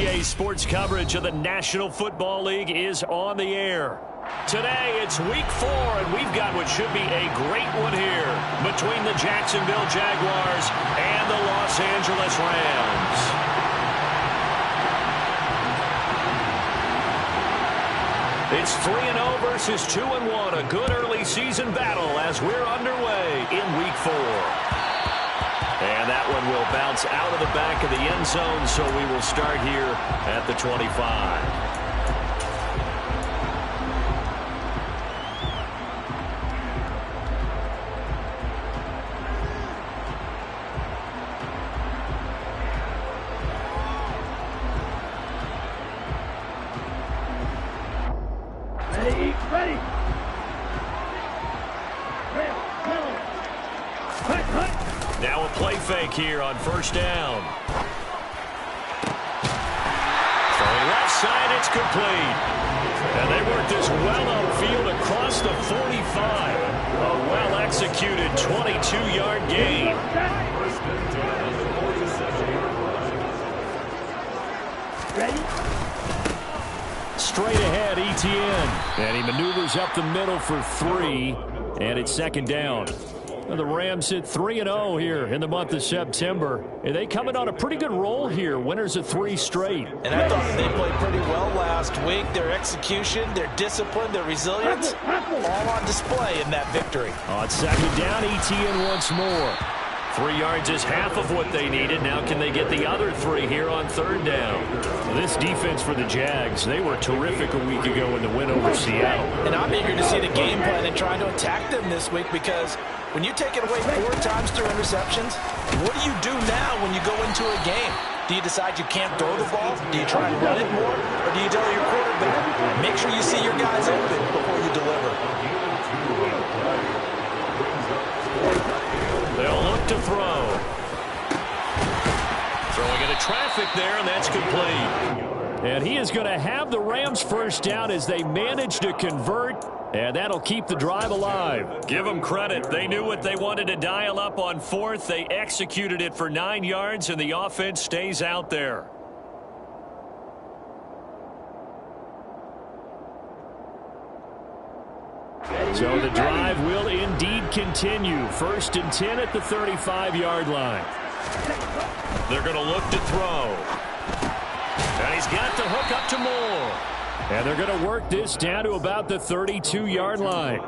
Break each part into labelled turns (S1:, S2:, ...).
S1: Weekday sports coverage of the National Football League is on the air. Today, it's Week 4, and we've got what should be a great one here between the Jacksonville Jaguars and the Los Angeles Rams. It's 3-0 versus 2-1, a good early season battle as we're underway in Week 4. And that one will bounce out of the back of the end zone, so we will start here at the 25. Now a play fake here on first down. Throwing left side, it's complete. And they work this well upfield across the 45. A well-executed 22-yard gain.
S2: Ready?
S1: Straight ahead, Etienne. And he maneuvers up the middle for 3. And it's second down. The Rams hit 3-0 here in the month of September. And they coming on a pretty good roll here. Winners of 3 straight.
S3: And I thought they played pretty well last week. Their execution, their discipline, their resilience, all on display in that victory.
S1: On second down, Etienne once more. 3 yards is half of what they needed. Now can they get the other 3 here on third down? This defense for the Jags, they were terrific a week ago in the win over Seattle.
S3: And I'm eager to see the game plan and trying to attack them this week, because when you take it away 4 times through interceptions, what do you do now when you go into a game? Do you decide you can't throw the ball? Do you try and run it more? Or do you tell your quarterback, make sure you see your guys open before you deliver?
S1: They'll look to throw. Throwing into traffic there, and that's complete. And he is going to have the Rams first down as they manage to convert, and that'll keep the drive alive. Give them credit. They knew what they wanted to dial up on fourth. They executed it for 9 yards, and the offense stays out there. So the drive will indeed continue. 1st and 10 at the 35-yard line. They're going to look to throw. And he's got the hook up to Moore. And they're going to work this down to about the 32-yard line.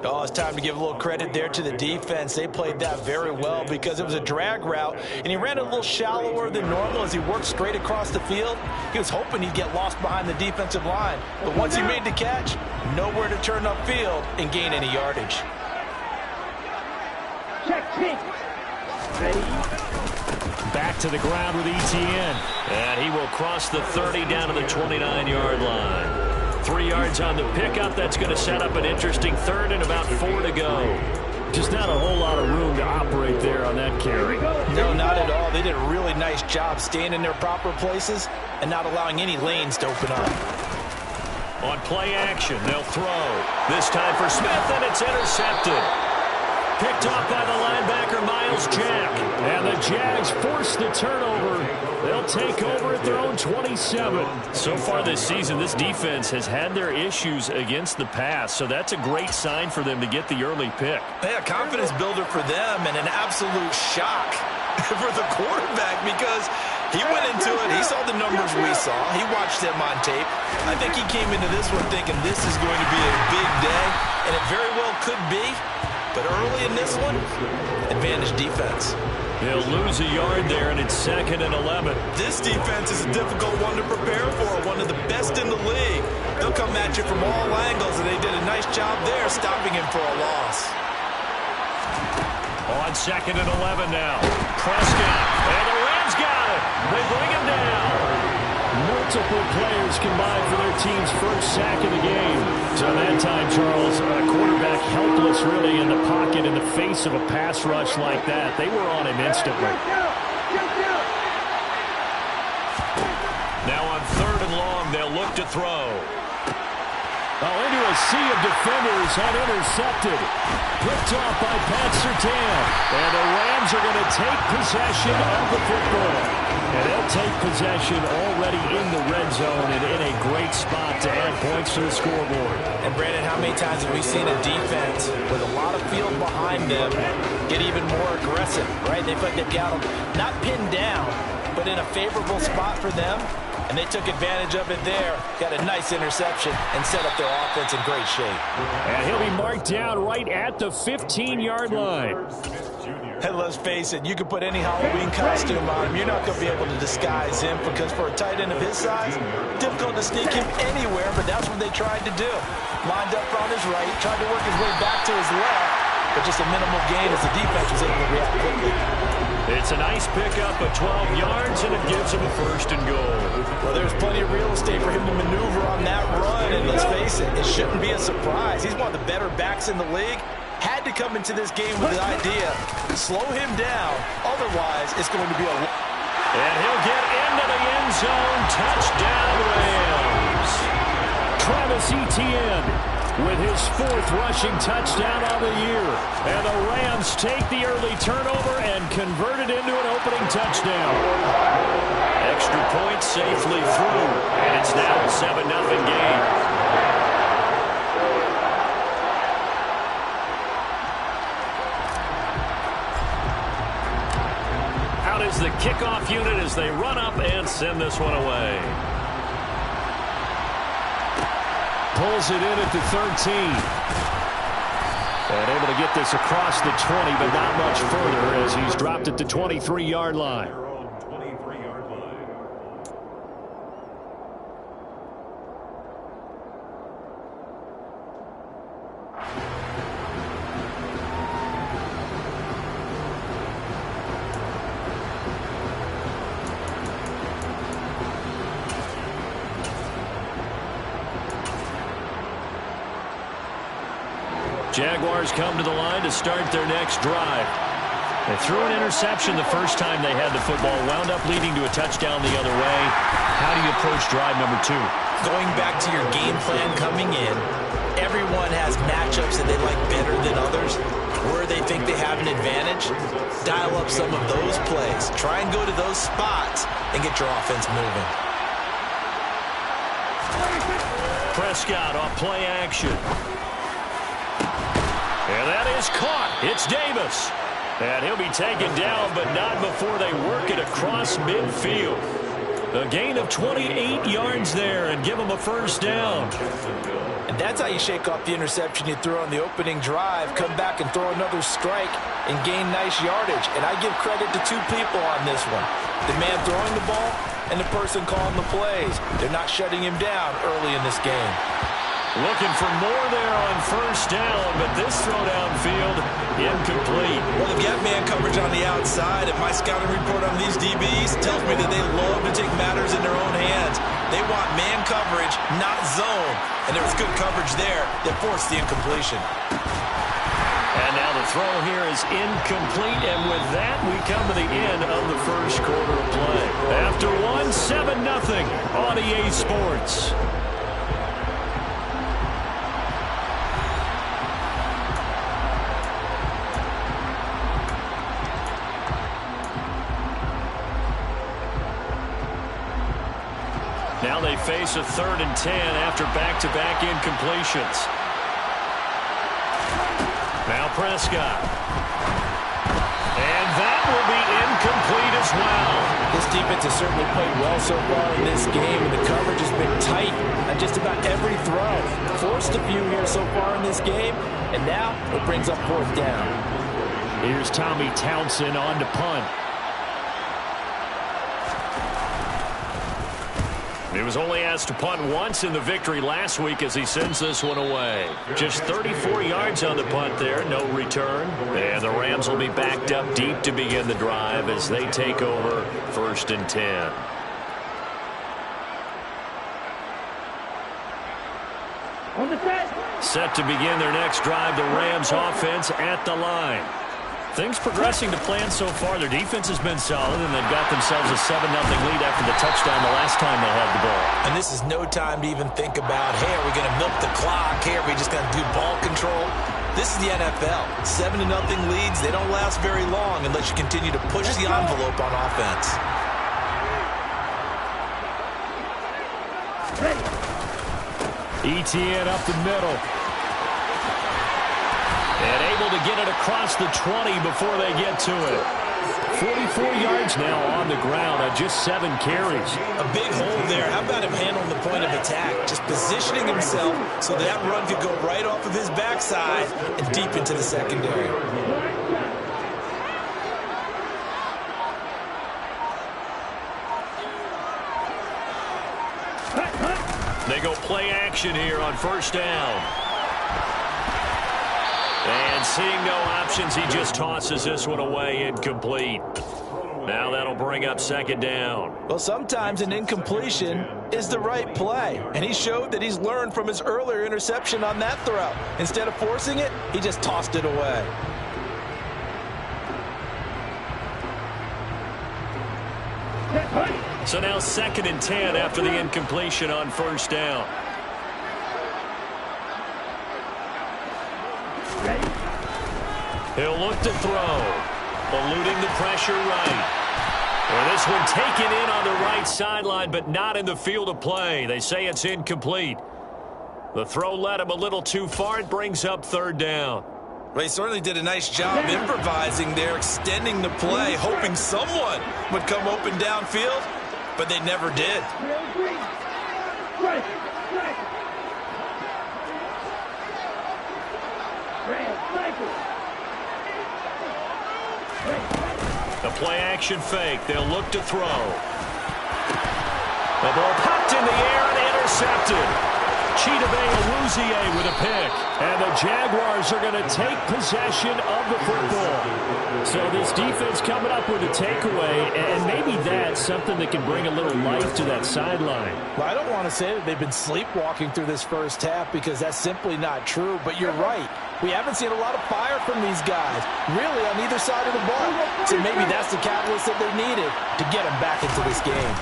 S3: Oh, it's time to give a little credit there to the defense. They played that very well because it was a drag route, and he ran a little shallower than normal as he worked straight across the field. He was hoping he'd get lost behind the defensive line, but once he made the catch, nowhere to turn upfield and gain any yardage.
S2: Check. Ready?
S1: Back to the ground with Etienne. And he will cross the 30 down to the 29-yard line. 3 yards on the pickup. That's going to set up an interesting third and about 4 to go. Just not a whole lot of room to operate there on that carry.
S3: No, not at all. They did a really nice job staying in their proper places and not allowing any lanes to open up.
S1: On play action, they'll throw. This time for Smith, and it's intercepted. Picked off by the linebacker, Miles Jack. And the Jags force the turnover. They'll take over at their own 27. So far this season, this defense has had their issues against the pass, so that's a great sign for them to get the early pick.
S3: Yeah, confidence builder for them and an absolute shock for the quarterback because he went into it. He saw the numbers we saw. He watched them on tape. I think he came into this one thinking this is going to be a big day, and it very well could be. But early in this one, advantage defense.
S1: They'll lose a yard there, and it's 2nd and 11.
S3: This defense is a difficult one to prepare for, one of the best in the league. They'll come at you from all angles, and they did a nice job there stopping him for a loss.
S1: On 2nd and 11 now. Prescott, and the Rams got it. They bring him down. Multiple players combined for their team's first sack of the game. So that time, Charles, a quarterback helpless really in the pocket in the face of a pass rush like that. They were on him instantly. Now on 3rd and long, they'll look to throw. Into a sea of defenders and intercepted. Picked off by Pat Surtain. And the Rams are going to take possession of the football. And they'll take possession already in the red zone and in a great spot to add points to the scoreboard.
S3: And Brandon, how many times have we seen a defense with a lot of field behind them get even more aggressive, right? They feel like they've got them not pinned down, but in a favorable spot for them. And they took advantage of it there, got a nice interception, and set up their offense in great shape.
S1: And he'll be marked down right at the 15-yard line.
S3: Hey, let's face it, you can put any Halloween costume on him. You're not going to be able to disguise him because for a tight end of his size, difficult to sneak him anywhere, but that's what they tried to do. Lined up on his right, tried to work his way back to his left, but just a minimal gain as the defense was able to react quickly.
S1: It's a nice pickup of 12 yards, and it gives him a first and goal.
S3: Well, there's plenty of real estate for him to maneuver on that run, and let's face it, it shouldn't be a surprise. He's one of the better backs in the league. Had to come into this game with the idea, slow him down, otherwise it's going to be a...
S1: And he'll get into the end zone. Touchdown, Rams. Travis Etienne with his 4th rushing touchdown of the year. And the Rams take the early turnover and convert it into an opening touchdown. Extra point safely through. And it's now a 7-0 game. Out is the kickoff unit as they run up and send this one away. Pulls it in at the 13. And able to get this across the 20, but not much further as he's dropped at the 23-yard line. Jaguars come to the line to start their next drive. They threw an interception the first time they had the football, wound up leading to a touchdown the other way. How do you approach drive number 2?
S3: Going back to your game plan coming in, everyone has matchups that they like better than others. Where they think they have an advantage, dial up some of those plays. Try and go to those spots and get your offense moving.
S1: Prescott off play action. And that is caught. It's Davis. And he'll be taken down, but not before they work it across midfield. A gain of 28 yards there and give him a first down.
S3: And that's how you shake off the interception you threw on the opening drive, come back and throw another strike and gain nice yardage. And I give credit to 2 people on this one. The man throwing the ball and the person calling the plays. They're not shutting him down early in this game.
S1: Looking for more there on first down, but this throw downfield, incomplete.
S3: Well, they've got man coverage on the outside, and my scouting report on these DBs tells me that they love to take matters in their own hands. They want man coverage, not zone. And there was good coverage there that forced the incompletion.
S1: And now the throw here is incomplete, and with that, we come to the end of the first quarter of play. After one, 7-0 on EA Sports. Now they face a 3rd and 10 after back-to-back incompletions. Now Prescott. And that will be incomplete as well.
S3: This defense has certainly played well so far in this game, and the coverage has been tight on just about every throw. Forced a few here so far in this game, and now it brings up 4th down.
S1: Here's Tommy Townsend on to punt. He was only asked to punt once in the victory last week as he sends this one away. Just 34 yards on the punt there, no return. And the Rams will be backed up deep to begin the drive as they take over 1st and 10.
S2: On the set.
S1: Set to begin their next drive, the Rams offense at the line. Things progressing to plan so far. Their defense has been solid, and they've got themselves a 7-0 lead after the touchdown the last time they had the ball.
S3: And this is no time to even think about, hey, are we going to milk the clock? Hey, are we just going to do ball control? This is the NFL. 7-0 leads, they don't last very long unless you continue to push the envelope on offense.
S1: ETN up the middle. And able to get it across the 20 before they get to it. 44 yards now on the ground on just 7 carries.
S3: A big hole there. How about him handling the point of attack? Just positioning himself so that run could go right off of his backside and deep into the secondary.
S1: They go play action here on first down. And seeing no options, he just tosses this one away, incomplete. Now that'll bring up second down.
S3: Well, sometimes an incompletion is the right play. And he showed that he's learned from his earlier interception on that throw. Instead of forcing it, he just tossed it away.
S1: So now 2nd and 10 after the incompletion on first down. He'll look to throw. Eluding the pressure right. Well, this one taken in on the right sideline, but not in the field of play. They say it's incomplete. The throw led him a little too far. It brings up 3rd down.
S3: Well, he certainly did a nice job improvising there, extending the play, hoping someone would come open downfield, but they never did.
S1: The play-action fake. They'll look to throw. The ball popped in the air and intercepted. Chidobe Awuzie with a pick. And the Jaguars are going to take possession of the football. So this defense coming up with a takeaway, and maybe that's something that can bring a little life to that sideline.
S3: Well, I don't want to say that they've been sleepwalking through this first half because that's simply not true, but you're right. We haven't seen a lot of fire from these guys, really, on either side of the ball. So maybe that's the catalyst that they needed to get them back into this game.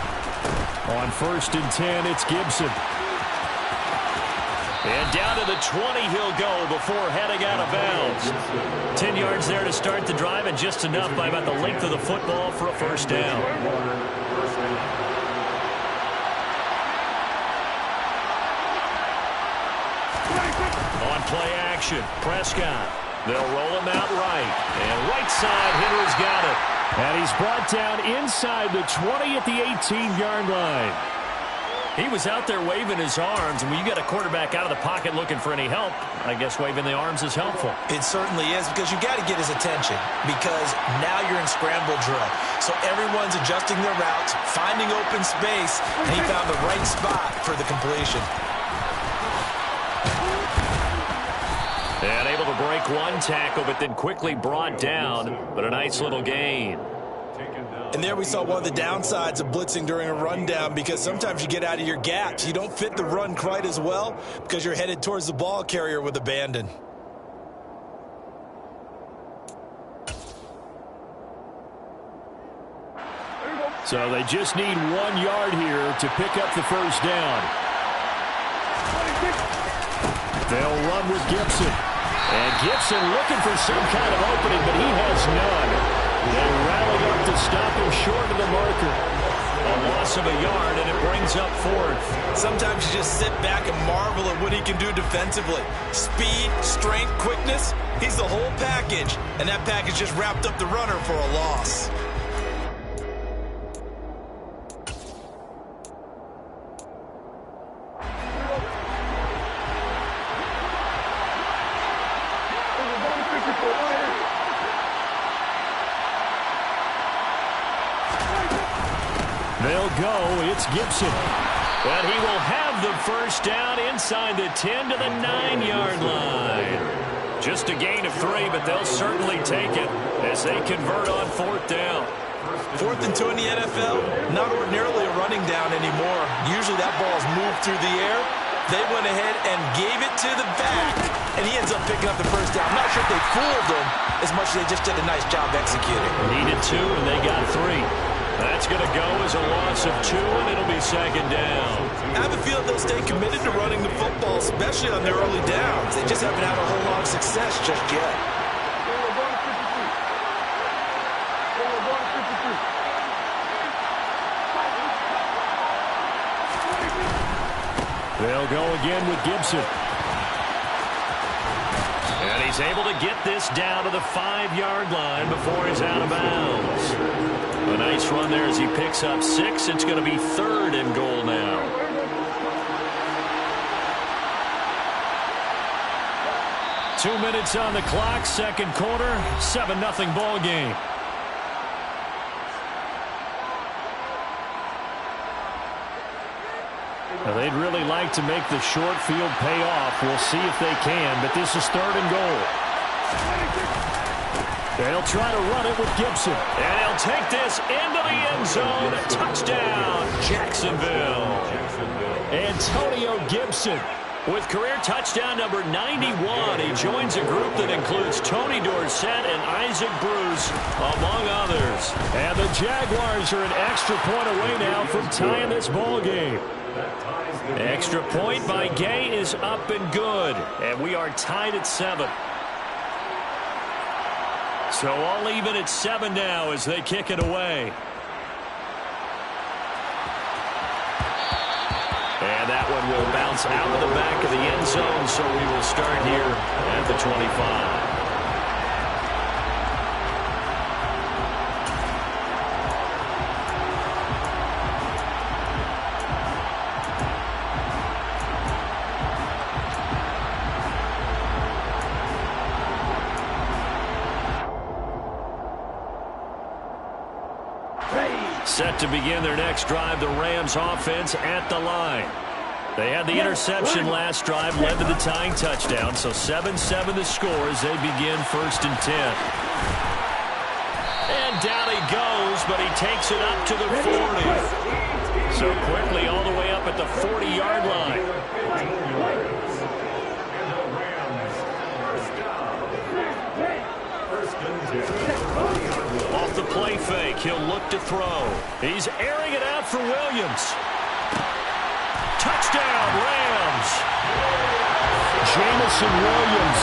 S1: On 1st and 10, it's Gibson. And down to the 20 he'll go before heading out of bounds. 10 yards there to start the drive, and just enough by about the length of the football for a first down. On play action, Prescott. They'll roll him out right. And right side, Henry's got it. And he's brought down inside the 20 at the 18-yard line. He was out there waving his arms, and when you got a quarterback out of the pocket looking for any help, I guess waving the arms is helpful.
S3: It certainly is, because you got to get his attention, because now you're in scramble drill. So everyone's adjusting their routes, finding open space, and he found the right spot for the completion.
S1: And able to break one tackle, but then quickly brought down, but a nice little gain.
S3: And there we saw one of the downsides of blitzing during a rundown, because sometimes you get out of your gaps. You don't fit the run quite as well because you're headed towards the ball carrier with abandon.
S1: So they just need 1 yard here to pick up the first down. They'll run with Gibson. And Gibson looking for some kind of opening, but he has none. They rally up to stop him short of the marker. A loss of a yard, and it brings up 4th.
S3: Sometimes you just sit back and marvel at what he can do defensively. Speed, strength, quickness, he's the whole package. And that package just wrapped up the runner for a loss.
S1: They'll go. It's Gibson. But he will have the first down inside the 10 to the 9-yard line. Just a gain of 3, but they'll certainly take it as they convert on 4th down.
S3: 4th and 2 in the NFL, not ordinarily a running down anymore. Usually that ball is moved through the air. They went ahead and gave it to the back and he ends up picking up the first down. I'm not sure if they fooled him as much as they just did a nice job executing.
S1: Needed 2, and they got 3. That's going to go as a loss of 2, and it'll be second down.
S3: I have a feeling they'll stay committed to running the football, especially on their early downs. They just haven't had a whole lot of success just yet.
S1: They'll go again with Gibson. And he's able to get this down to the 5-yard line before he's out of bounds. A nice run there as he picks up 6. It's going to be 3rd and goal now. Two minutes on the clock, second quarter, 7-0 ball game. Now they'd really like to make the short field pay off. We'll see if they can, but this is 3rd and goal. They'll try to run it with Gibson. And he'll take this into the end zone. Touchdown, Jacksonville. Antonio Gibson with career touchdown number 91. He joins a group that includes Tony Dorsett and Isaac Bruce, among others. And the Jaguars are an extra point away now from tying this ball game. Extra point by Gay is up and good. And we are tied at 7. So all even at 7 now as they kick it away. And that one will bounce out of the back of the end zone, so we will start here at the 25. Set to begin their next drive, the Rams offense at the line. They had the interception last drive, led to the tying touchdown, so 7-7 the score as they begin 1st and 10. And down he goes, but he takes it up to the 40. So quickly all the way up at the 40-yard line. Off the play fake, he'll look to throw. He's airing it out for Williams. Touchdown, Rams. Jamison Williams,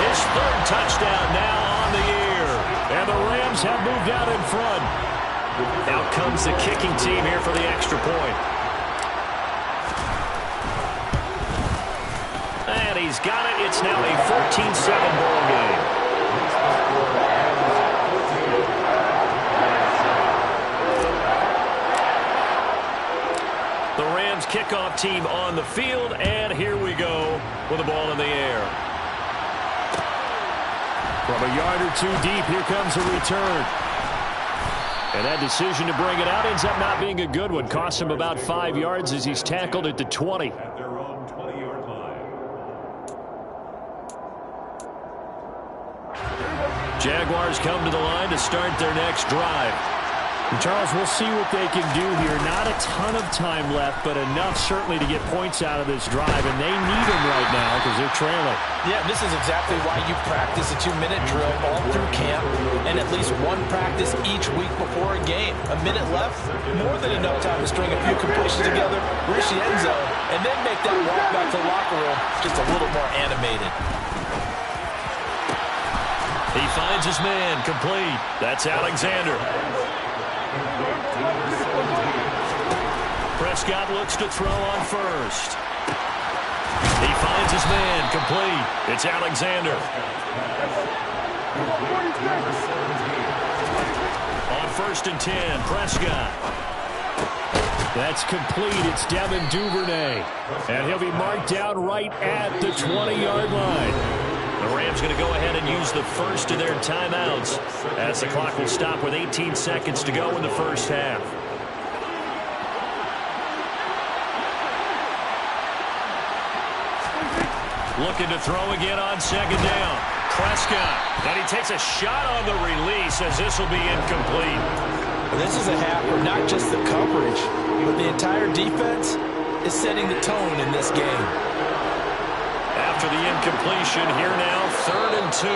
S1: his 3rd touchdown now on the year. And the Rams have moved out in front. Out comes the kicking team here for the extra point. And he's got it. It's now a 14-7 ball game. The Rams kickoff team on the field, and here we go with the ball in the air. From a yard or 2 deep, here comes a return. And that decision to bring it out ends up not being a good one. Costs him about 5 yards as he's tackled at the 20.
S4: At their own 20-yard line.
S1: Jaguars come to the line to start their next drive. And Charles, we'll see what they can do here. Not a ton of time left, but enough certainly to get points out of this drive, and they need them right now because they're trailing.
S3: Yeah, this is exactly why you practice a 2-minute drill all through camp and at least one practice each week before a game. A minute left, more than enough time to string a few completions together, reach the end zone, and then make that walk back to the locker room just a little more animated.
S1: He finds his man, complete. That's Alexander. Prescott looks to throw on first. He finds his man, complete. It's Alexander. On 1st and 10, Prescott. That's complete. It's Devin Duvernay. And he'll be marked down right at the 20-yard line. The Rams going to go ahead and use the first of their timeouts as the clock will stop with 18 seconds to go in the first half. Looking to throw again on 2nd down. Prescott. And he takes a shot on the release as this will be incomplete.
S3: This is a half where not just the coverage, but the entire defense is setting the tone in this game.
S1: after the incompletion. Here now, 3rd and 2.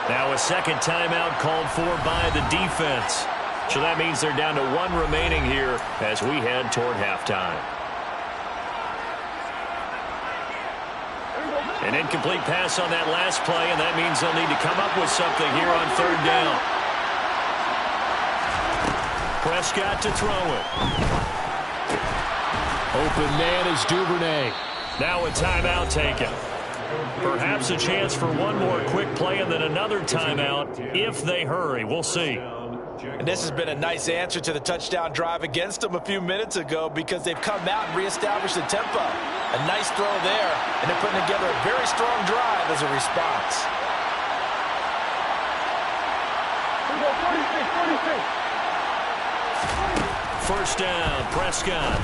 S1: Now a second timeout called for by the defense. So that means they're down to 1 remaining here as we head toward halftime. An incomplete pass on that last play, and that means they'll need to come up with something here on 3rd down. Prescott to throw it. Open man is Duvernay. Now a timeout taken. Perhaps a chance for one more quick play and then another timeout if they hurry. We'll see.
S3: And this has been a nice answer to the touchdown drive against them a few minutes ago because they've come out and reestablished the tempo. A nice throw there, and they're putting together a very strong drive as a response.
S1: 1st down, Prescott.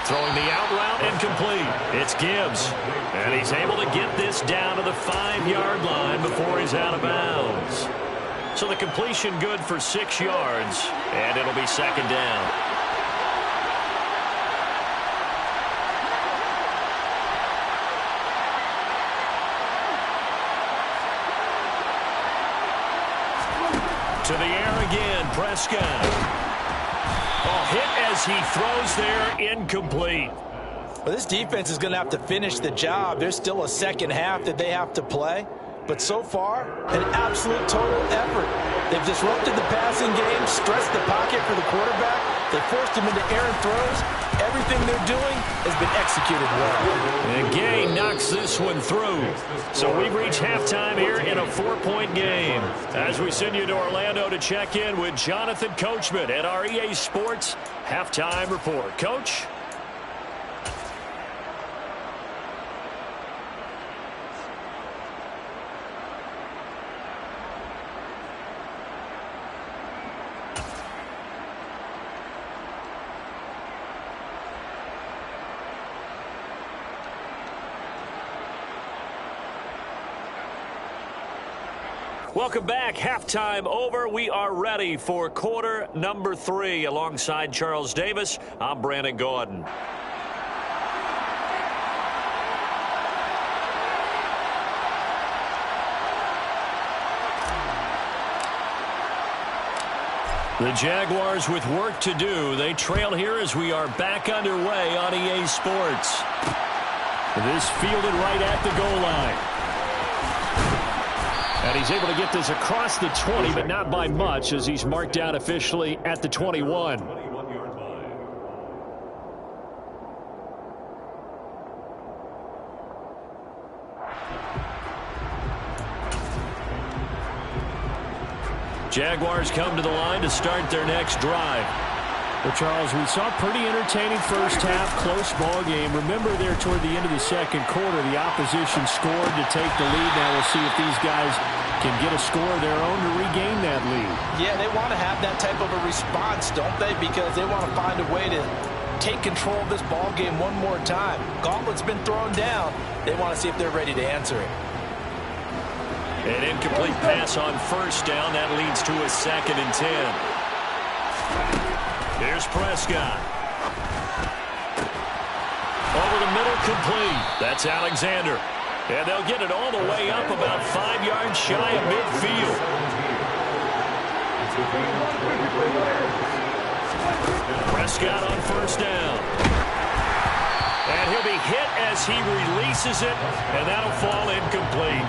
S1: Throwing the out route incomplete. It's Gibbs. And he's able to get this down to the 5-yard line before he's out of bounds. So the completion good for 6 yards, and it'll be 2nd down. To the air again, Prescott. Oh, hit as he throws there, incomplete.
S3: Well, this defense is going to have to finish the job. There's still a second half that they have to play. But so far, an absolute total effort. They've disrupted the passing game, stressed the pocket for the quarterback. They forced him into errant throws. Everything they're doing has been executed well.
S1: And Gay knocks this one through. So we've reached halftime here in a 4-point game. As we send you to Orlando to check in with Jonathan Coachman at our EA Sports Halftime Report. Coach? Welcome back. Halftime over. We are ready for quarter number 3. Alongside Charles Davis, I'm Brandon Gordon. The Jaguars with work to do. They trail here as we are back underway on EA Sports. This fielded right at the goal line. And he's able to get this across the 20, but not by much as he's marked out officially at the 21. Jaguars come to the line to start their next drive. Well, Charles, we saw a pretty entertaining first half, close ball game. Remember there toward the end of the second quarter, the opposition scored to take the lead. Now we'll see if these guys can get a score of their own to regain that lead.
S3: Yeah, they want to have that type of a response, don't they? Because they want to find a way to take control of this ball game one more time. Gauntlet's been thrown down. They want to see if they're ready to answer it.
S1: An incomplete pass on 1st down. That leads to a 2nd and 10. Here's Prescott. Over the middle, complete. That's Alexander. And they'll get it all the way up about 5 yards shy of midfield. Prescott on 1st down. And he'll be hit as he releases it, and that'll fall incomplete.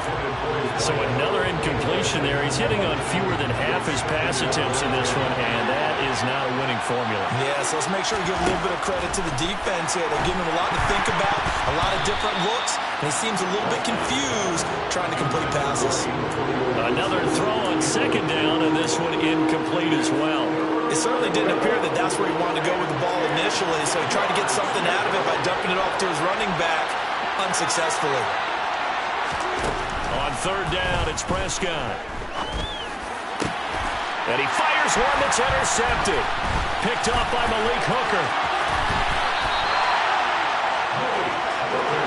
S1: So another incompletion there. He's hitting on fewer than half his pass attempts in this one, and that is not a winning formula.
S3: Yeah, so let's make sure to give a little bit of credit to the defense here. They're giving him a lot to think about, a lot of different looks, and he seems a little bit confused trying to complete passes.
S1: Another throw on 2nd down, and this one incomplete as well.
S3: It certainly didn't appear that that's where he wanted to go with the ball initially, so he tried to get something out of it by dumping it off to his running back unsuccessfully.
S1: On 3rd down, it's Prescott. And he fires one that's intercepted. Picked off by Malik Hooker.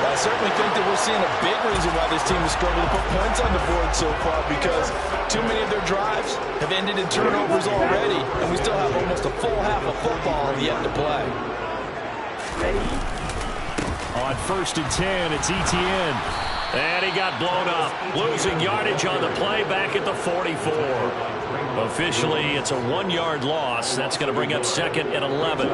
S3: I certainly think that we're seeing a big reason why this team has struggled to put points on the board so far, because too many of their drives have ended in turnovers already, and we still have almost a full half of football yet to play.
S2: Ready?
S1: On 1st and 10, it's Etienne. And he got blown up. Losing yardage on the play back at the 44. Officially, it's a 1-yard loss. That's going to bring up 2nd and 11.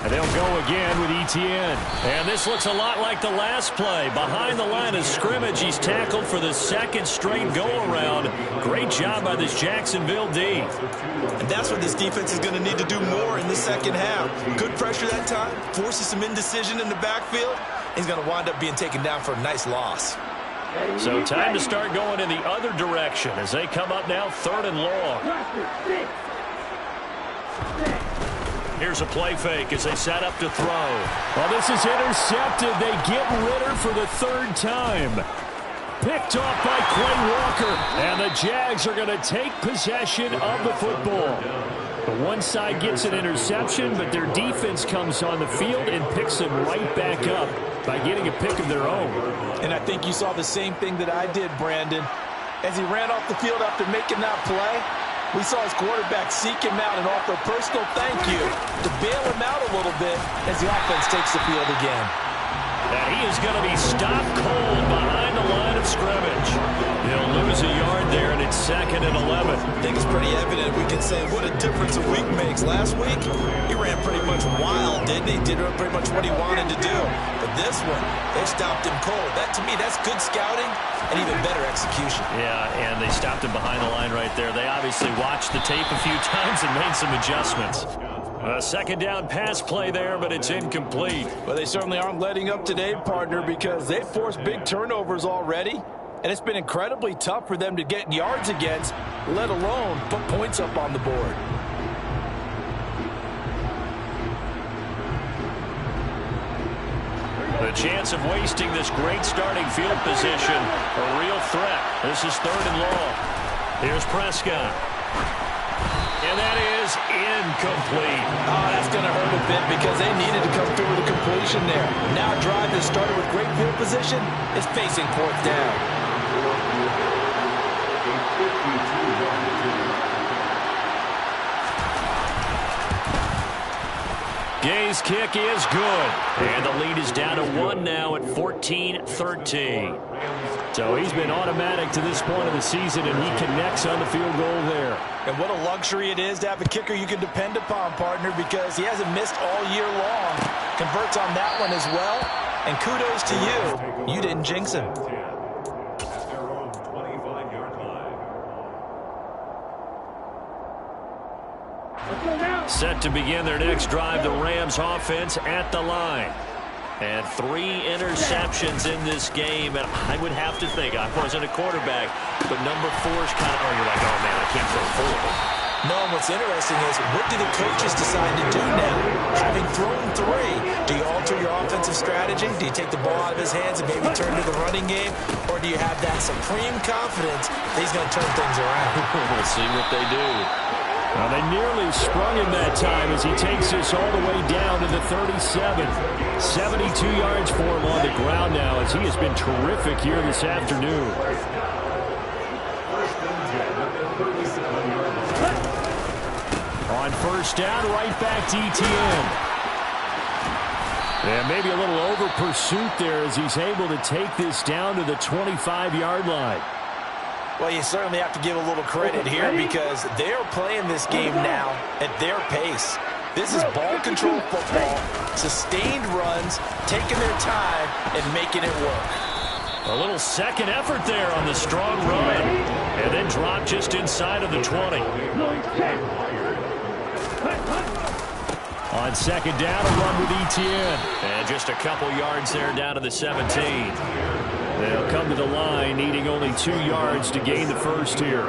S1: And they'll go again with Etienne. And this looks a lot like the last play. Behind the line of scrimmage, he's tackled for the 2nd straight go-around. Great job by this Jacksonville D.
S3: And that's what this defense is going to need to do more in the second half. Good pressure that time, forces some indecision in the backfield. He's going to wind up being taken down for a nice loss.
S1: So time to start going in the other direction as they come up now 3rd and long. Here's a play fake as they set up to throw. Well, this is intercepted. They get Ritter for the 3rd time. Picked off by Quay Walker. And the Jags are going to take possession of the football. The one side gets an interception, but their defense comes on the field and picks them right back up by getting a pick of their own.
S3: And I think you saw the same thing that I did, Brandon. As he ran off the field after making that play, we saw his quarterback seek him out and offer a personal thank you to bail him out a little bit as the offense takes the field again.
S1: And he is going to be stopped cold behind the line of scrimmage. He'll lose a yard there, and it's 2nd and 11.
S3: I think it's pretty evident. We can say what a difference a week makes. Last week, he ran pretty much wild, didn't he? Did pretty much what he wanted to do. But this one, they stopped him cold. That, to me, that's good scouting and even better execution.
S1: Yeah, and they stopped him behind the line right there. They obviously watched the tape a few times and made some adjustments. A 2nd down pass play there, but it's incomplete.
S3: Well, they certainly aren't letting up today, partner, because they've forced big turnovers already, and it's been incredibly tough for them to get yards against, let alone put points up on the board.
S1: The chance of wasting this great starting field position, a real threat. This is 3rd and long. Here's Prescott. And that is incomplete.
S3: Oh, that's going to hurt a bit because they needed to come through with a completion there. Now a drive that started with great field position is facing 4th down.
S1: Gay's kick is good. And the lead is down to 1 now at 14-13. So he's been automatic to this point of the season, and he connects on the field goal there.
S3: And what a luxury it is to have a kicker you can depend upon, partner, because he hasn't missed all year long. Converts on that one as well. And kudos to you. You didn't jinx him.
S1: Set to begin their next drive, the Rams offense at the line. And 3 interceptions in this game, and I would have to think, I wasn't a quarterback, but number 4 is kind of, you're like, oh man, I can't throw 4.
S3: No, and what's interesting is, what do the coaches decide to do now? Having thrown 3, do you alter your offensive strategy? Do you take the ball out of his hands and maybe turn to the running game? Or do you have that supreme confidence that he's going to turn things around?
S1: We'll see what they do. Well, they nearly sprung him that time as he takes this all the way down to the 37. 72 yards for him on the ground now as he has been terrific here this afternoon. On 1st down, right back to Etienne. And maybe a little over pursuit there as he's able to take this down to the 25-yard line.
S3: Well, you certainly have to give a little credit here because they're playing this game now at their pace. This is ball control football, sustained runs, taking their time and making it work.
S1: A little second effort there on the strong run. And then drop just inside of the 20. On 2nd down, a run with Etienne. And just a couple yards there down to the 17. They'll come to the line, needing only 2 yards to gain the first here.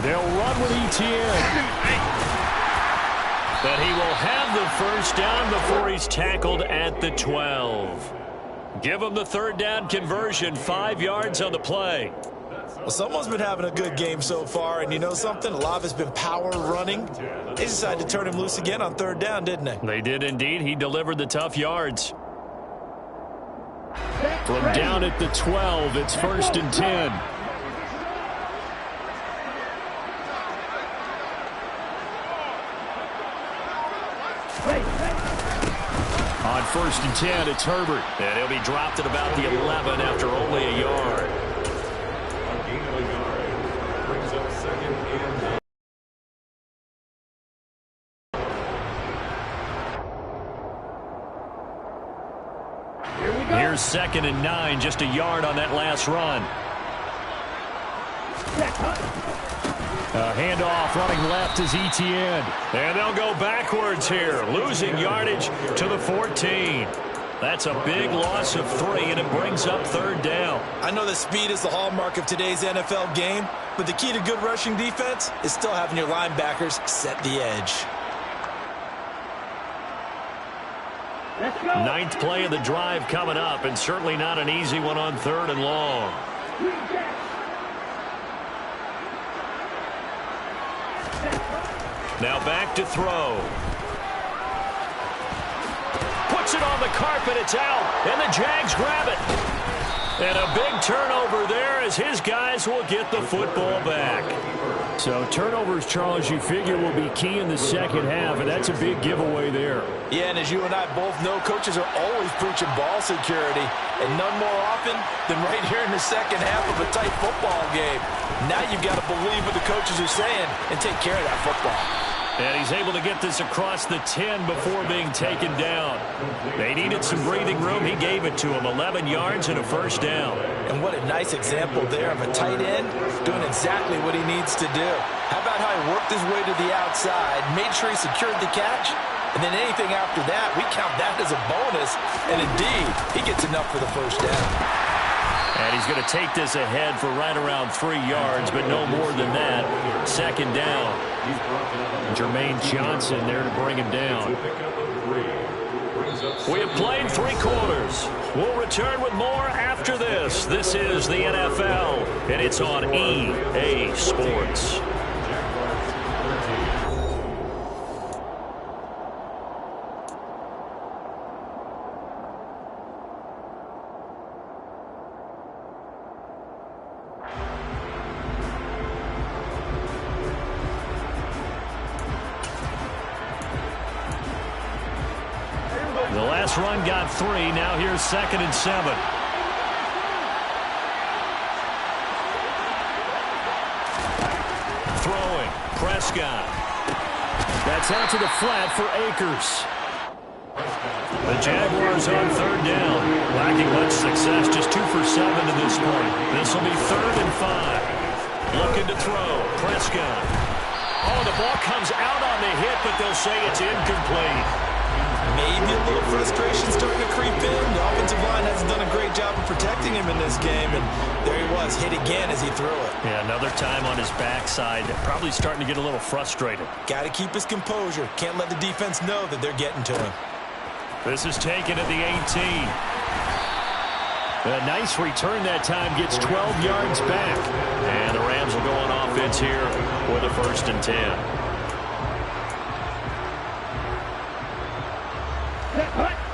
S1: They'll run with Etienne. But he will have the first down before he's tackled at the 12. Give him the 3rd down conversion, 5 yards on the play.
S3: Well, someone's been having a good game so far, and you know something? A lot of it's been power running. They decided to turn him loose again on 3rd down, didn't they?
S1: They did indeed. He delivered the tough yards. From down at the 12, it's 1st and 10. On 1st and 10, it's Herbert. And he'll be dropped at about the 11 after only a yard.
S4: A gain of a yard brings up 2nd and 9.
S1: Here's 2nd and 9, just a yard on that last run. A handoff running left is Etienne. And they'll go backwards here, losing yardage to the 14. That's a big loss of 3, and it brings up 3rd down.
S3: I know that speed is the hallmark of today's NFL game, but the key to good rushing defense is still having your linebackers set the edge.
S1: 9th play of the drive coming up, and certainly not an easy one on 3rd and long. Now back to throw. Puts it on the carpet, it's out, and the Jags grab it. And a big turnover there as his guys will get the football back. So turnovers, Charles, you figure will be key in the second half, and that's a big giveaway there.
S3: Yeah, and as you and I both know, coaches are always preaching ball security, and none more often than right here in the second half of a tight football game. Now you've got to believe what the coaches are saying and take care of that football.
S1: And he's able to get this across the 10 before being taken down. They needed some breathing room. He gave it to him. 11 yards and a 1st down.
S3: And what a nice example there of a tight end doing exactly what he needs to do. How about how he worked his way to the outside, made sure he secured the catch, and then anything after that, we count that as a bonus. And indeed, he gets enough for the 1st down.
S1: And he's going to take this ahead for right around 3 yards, but no more than that. 2nd down. Jermaine Johnson there to bring him down. We have played 3 quarters. We'll return with more after this. This is the NFL, and it's on EA Sports. The last run got 3. Now here's 2nd and 7. Throwing. Prescott. That's out to the flat for Akers. The Jaguars on 3rd down. Lacking much success. Just 2 for 7 to this point. This will be 3rd and 5. Looking to throw. Prescott. Oh, the ball comes out on the hit, but they'll say it's incomplete.
S3: Maybe a little frustration starting to creep in. The offensive line hasn't done a great job of protecting him in this game, and there he was, hit again as he threw it.
S1: Yeah, another time on his backside. Probably starting to get a little frustrated.
S3: Got to keep his composure. Can't let the defense know that they're getting to him.
S1: This is taken at the 18. A nice return that time, gets 12 yards back. And the Rams will go on offense here with a 1st and 10.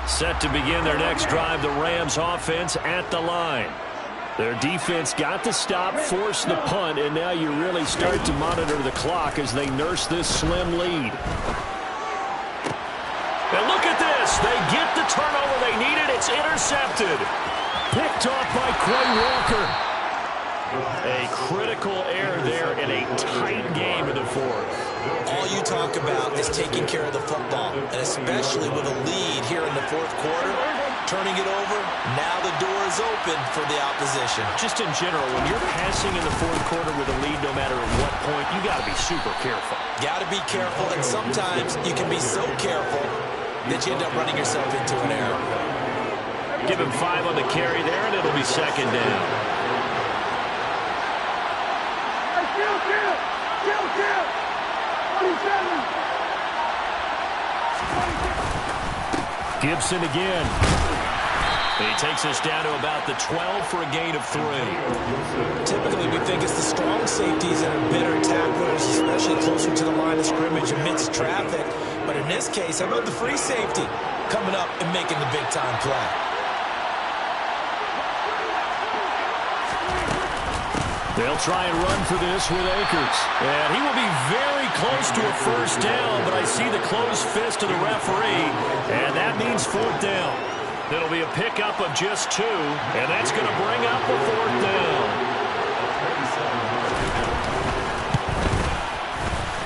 S1: Set to begin their next drive, the Rams offense at the line. Their defense got the stop, forced the punt, and now you really start to monitor the clock as they nurse this slim lead. And look at this. They get the turnover they needed. It's intercepted. Picked off by Quay Walker. A critical error there in a tight game in the 4th.
S3: All you talk about is taking care of the football, and especially with a lead here in the 4th quarter, turning it over, now the door is open for the opposition.
S1: Just in general, when you're passing in the 4th quarter with a lead, no matter at what point, you got to be super careful.
S3: Got to be careful, and sometimes you can be so careful that you end up running yourself into an error.
S1: Give him 5 on the carry there, and it'll be 2nd down. Gibson again. He takes us down to about the 12 for a gain of 3.
S3: Typically, we think it's the strong safeties that are better tacklers, especially closer to the line of scrimmage amidst traffic. But in this case, how about the free safety coming up and making the big-time play?
S1: They'll try and run for this with Akers. And he will be very close to a first down, but I see the closed fist of the referee, and that means fourth down. It'll be a pickup of just 2, and that's going to bring up a fourth down.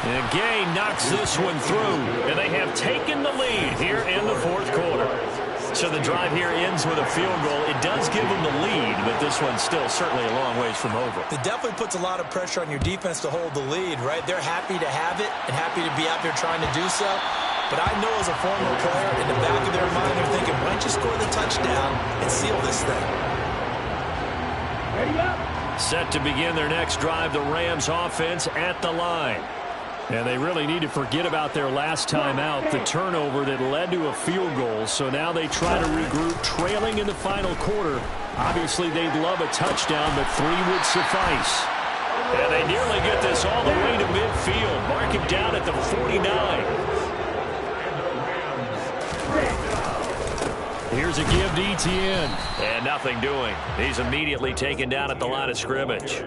S1: And Gay knocks this one through, and they have taken the lead here in the fourth quarter. So the drive here ends with a field goal. It does give them the lead, but this one's still certainly a long ways from over.
S3: It definitely puts a lot of pressure on your defense to hold the lead, right? They're happy to have it and happy to be out there trying to do so. But I know as a former player, in the back of their mind, they're thinking, why don't you score the touchdown and seal this thing?
S2: Ready up.
S1: Set to begin their next drive, the Rams offense at the line. And they really need to forget about their last time out, the turnover that led to a field goal. So now they try to regroup, trailing in the final quarter. Obviously, they'd love a touchdown, but 3 would suffice. And they nearly get this all the way to midfield. Mark it down at the 49. Here's a give to Etienne. And nothing doing. He's immediately taken down at the line of scrimmage.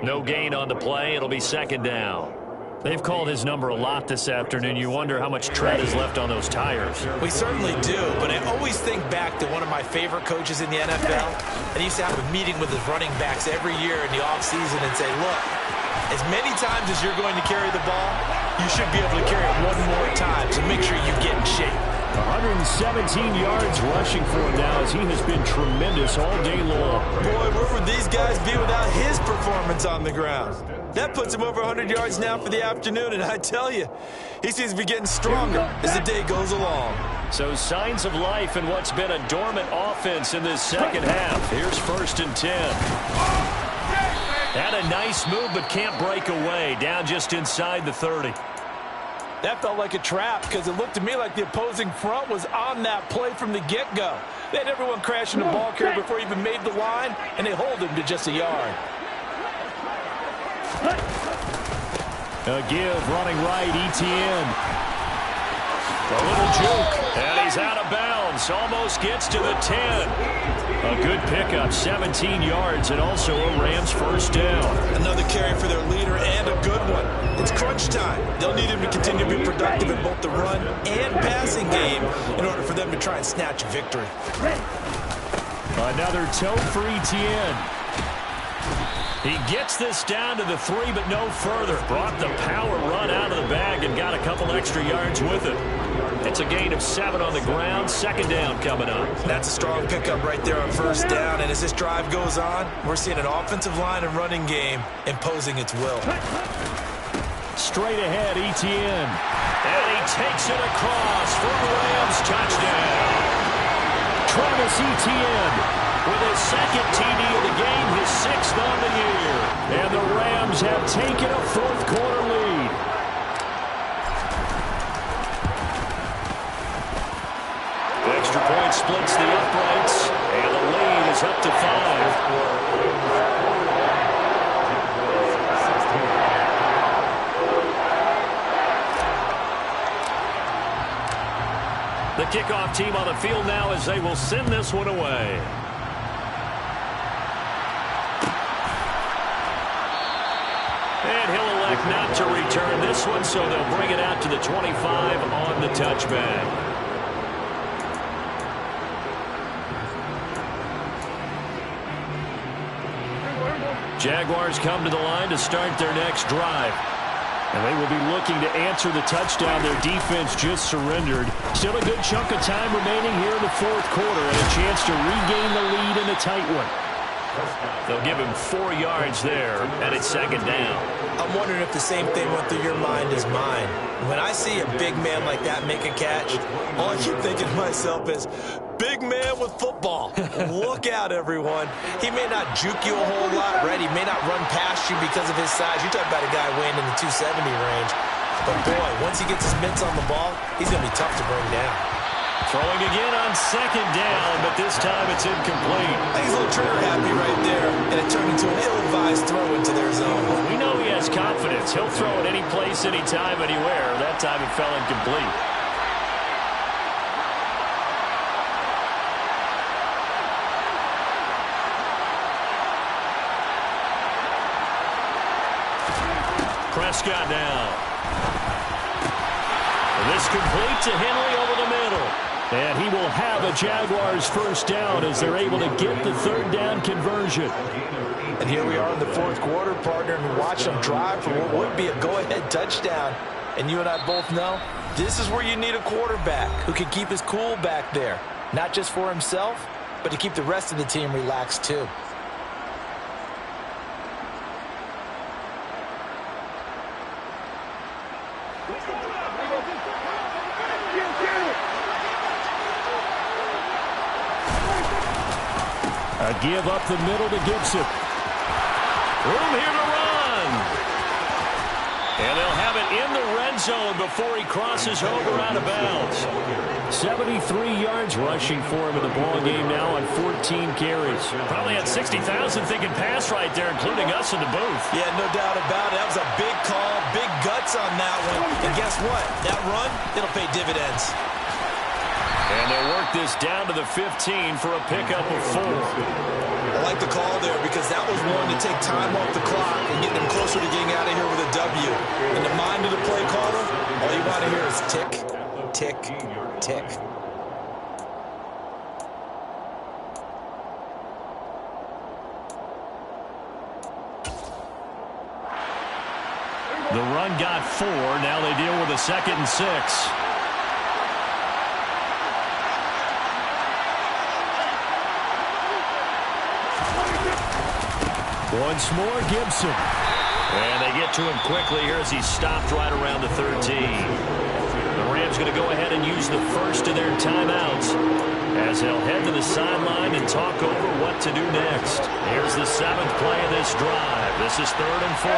S1: No gain on the play. It'll be second down. They've called his number a lot this afternoon. You wonder how much tread is left on those tires.
S3: We certainly do, but I always think back to one of my favorite coaches in the NFL. And he used to have a meeting with his running backs every year in the offseason and say, look, as many times as you're going to carry the ball, you should be able to carry it one more time, so make sure you get in shape.
S1: 117 yards rushing for him now as he has been tremendous all day long.
S3: Boy, where would these guys be without his performance on the ground? That puts him over 100 yards now for the afternoon, and I tell you, he seems to be getting stronger as the day goes along.
S1: So signs of life in what's been a dormant offense in this second half. Here's 1st and 10. Had a nice move but can't break away. Down just inside the 30.
S5: That felt like a trap because it looked to me like the opposing front was on that play from the get-go. They had everyone crashing the ball carrier before he even made the line, and they hold him to just a yard.
S1: A give running right, Etienne. A little juke, and he's out of bounds. Almost gets to the 10. A good pickup, 17 yards, and also a Rams first down.
S3: Another carry for their leader and a good one. It's crunch time. They'll need him to continue to be productive in both the run and passing game in order for them to try and snatch a victory.
S1: Another toe for Etienne. He gets this down to the 3, but no further. Brought the power run out of the bag and got a couple extra yards with it. It's a gain of 7 on the ground. Second down coming up.
S3: That's a strong pickup right there on first down. And as this drive goes on, we're seeing an offensive line and running game imposing its will.
S1: Straight ahead, Etienne. And he takes it across for a Rams touchdown. Travis Etienne with his second TD of the game, his 6th on the year. And the Rams have taken a fourth quarter lead. Extra point splits the uprights, and the lead is up to 5. The kickoff team on the field now as they will send this one away. And he'll elect not to return this one, so they'll bring it out to the 25 on the touchback. Jaguars come to the line to start their next drive. And they will be looking to answer the touchdown their defense just surrendered. Still a good chunk of time remaining here in the fourth quarter and a chance to regain the lead in a tight one. They'll give him 4 yards there, and it's second down.
S3: I'm wondering if the same thing went through your mind as mine. When I see a big man like that make a catch, all I keep thinking to myself is, big man with football. Look out, everyone. He may not juke you a whole lot, right? He may not run past you because of his size. You're talking about a guy weighing in the 270 range. But, boy, once he gets his mitts on the ball, he's going to be tough to bring down.
S1: Throwing again on second down, but this time it's incomplete.
S3: I think he's a little trigger happy right there, and it turned into an ill-advised throw into their zone.
S1: We know he has confidence. He'll throw it any place, anytime, anywhere. That time it fell incomplete. Prescott now. And this complete to Henry over the middle. And he will have a Jaguars first down as they're able to get the third down conversion.
S5: And here we are in the fourth quarter, partner, and watch them drive for what would be a go-ahead touchdown. And you and I both know this is where you need a quarterback who can keep his cool back there. Not just for himself, but to keep the rest of the team relaxed too.
S1: A give up the middle to Gibson. Room here to run. And they'll have it in the red zone before he crosses over out of bounds. 73 yards rushing for him in the ball game now on 14 carries. Probably had 60,000 thinking pass right there, including us in the booth.
S5: Yeah, no doubt about it. That was a big call, big guts on that one. And guess what? That run, it'll pay dividends.
S1: And they'll work this down to the 15 for a pickup of 4.
S3: I like the call there because that was one to take time off the clock and get them closer to getting out of here with a W. In the mind of the play caller, all you want to hear is tick, tick, tick.
S1: The run got 4. Now they deal with a 2nd and 6. Once more, Gibson. And they get to him quickly here as he's stopped right around the 13. The Rams going to go ahead and use the first of their timeouts as they'll head to the sideline and talk over what to do next. Here's the 7th play of this drive. This is 3rd and 4.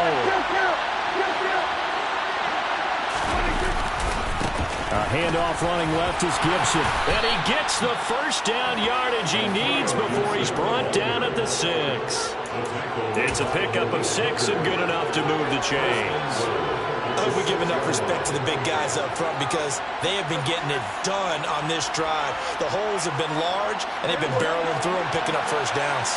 S1: A handoff running left is Gibson. And he gets the first down yardage he needs before he's brought down at the 6. It's a pickup of 6 and good enough to move the chains.
S3: I hope we give enough respect to the big guys up front because they have been getting it done on this drive. The holes have been large, and they've been barreling through them, picking up first downs.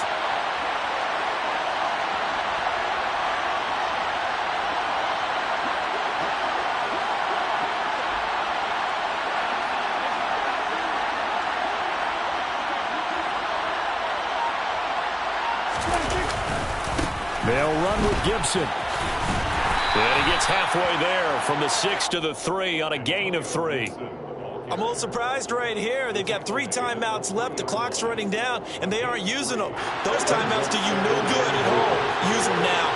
S1: They'll run with Gibson. And he gets halfway there from the 6 to the 3 on a gain of 3.
S3: I'm a little surprised right here. They've got 3 timeouts left. The clock's running down, and they aren't using them. Those timeouts do you no good at home. Use them now.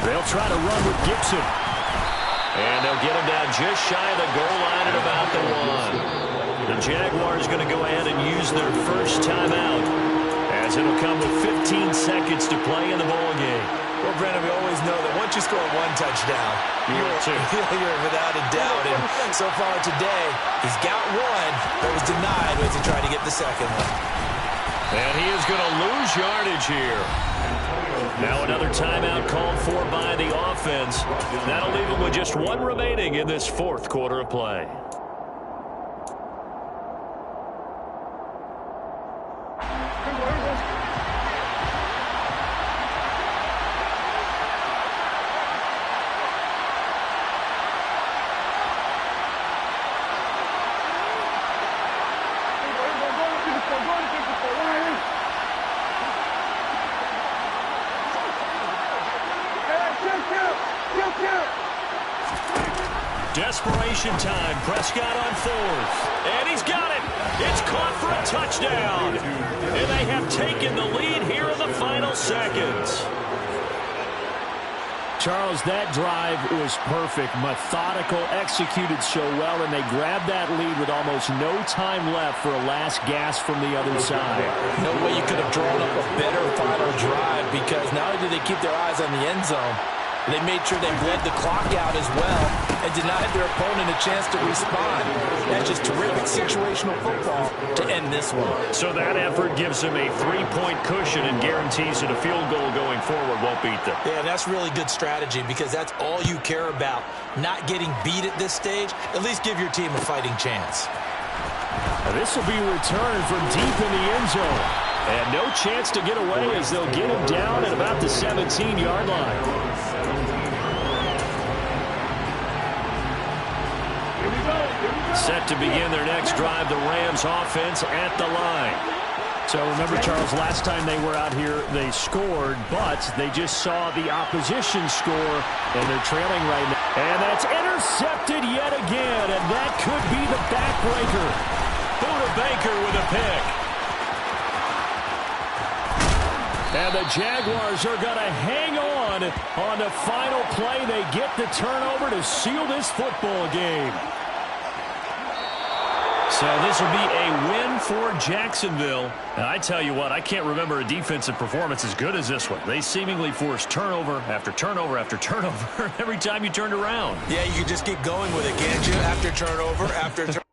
S1: They'll try to run with Gibson. And they'll get him down just shy of the goal line at about the 1. The Jaguars going to go ahead and use their first timeout as it'll come with 15 seconds to play in the ball game.
S3: Well, Brandon, we always know that once you score 1 touchdown, you're without a doubt. And so far today, he's got 1 that was denied as he tried to get the second one.
S1: And he is going to lose yardage here. Now another timeout called for by the offense. That'll leave him with just 1 remaining in this 4th quarter of play. Desperation time. Prescott on 4th. And he's got it. It's caught for a touchdown. And they have taken the lead here in the final seconds. Charles, that drive was perfect. Methodical, executed so well, and they grabbed that lead with almost no time left for a last gasp from the other side.
S5: No way you could have drawn up a better final drive because not only did they keep their eyes on the end zone, they made sure they bled the clock out as well and denied their opponent a chance to respond. That's just terrific situational football to end this one.
S1: So that effort gives them a 3-point cushion and guarantees that a field goal going forward won't beat them.
S3: Yeah, that's really good strategy because that's all you care about. Not getting beat at this stage. At least give your team a fighting chance.
S1: This will be returned from deep in the end zone. And no chance to get away as they'll get him down at about the 17-yard line. Set to begin their next drive, the Rams offense at the line. So remember, Charles, last time they were out here, they scored, but they just saw the opposition score, and they're trailing right now. And that's intercepted yet again, and that could be the backbreaker. Buda Baker with a pick. And the Jaguars are going to hang on the final play. They get the turnover to seal this football game. So this will be a win for Jacksonville. And I tell you what, I can't remember a defensive performance as good as this one. They seemingly forced turnover after turnover after turnover every time you turned around.
S5: Yeah, you can just keep going with it, can't you? After turnover after turnover.